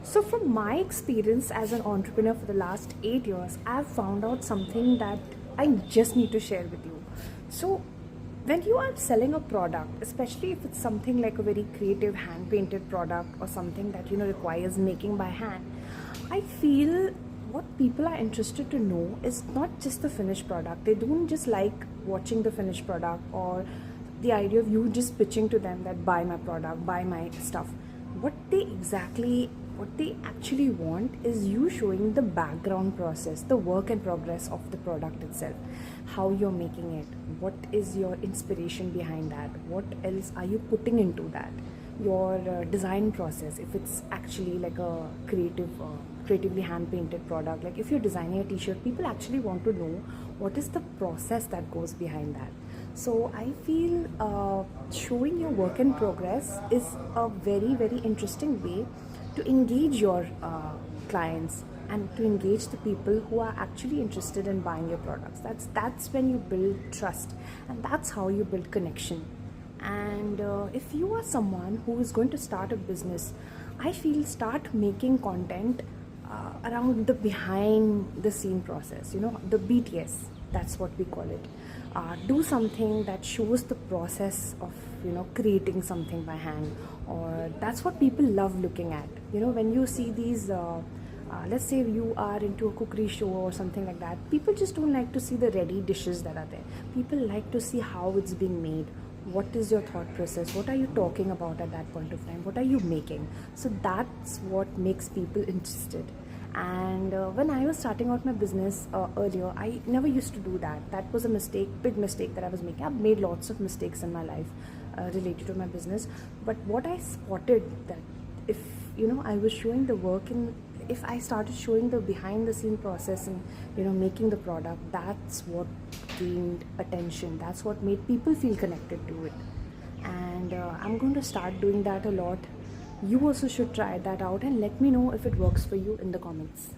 So, from my experience as an entrepreneur for the last 8 years, I've found out something that I just need to share with you. So, when you are selling a product, especially if it's something like a very creative hand painted product or something that requires making by hand, I feel what people are interested to know is not just the finished product. They don't just like watching the finished product or the idea of you just pitching to them that buy my product, buy my stuff. What they actually want is you showing the background process, the work in progress of the product itself, how you're making it, what is your inspiration behind that, what else are you putting into that, your design process, if it's actually like a creatively hand painted product. Like if you're designing a t-shirt, people actually want to know what is the process that goes behind that. So I feel showing your work in progress is a very very interesting way to engage your clients and to engage the people who are actually interested in buying your products. That's when you build trust, and that's how you build connection. And if you are someone who is going to start a business, I feel start making content around the behind the scene process, the BTS, that's what we call it. Do something that shows the process of creating something by hand, or that's what people love looking at. When you see these let's say you are into a cookery show or something like that, people just don't like to see the ready dishes that are there. People like to see how it's being made. What is your thought process? What are you talking about at that point of time? What are you making? So that's what makes people interested. And when I was starting out my business earlier, I never used to do that. That was a mistake, big mistake that I was making. I've made lots of mistakes in my life related to my business. But what I spotted, that if I was showing the work in, if I started showing the behind the scene process and making the product, that's what gained attention. That's what made people feel connected to it. And I'm going to start doing that a lot. You also should try that out and let me know if it works for you in the comments.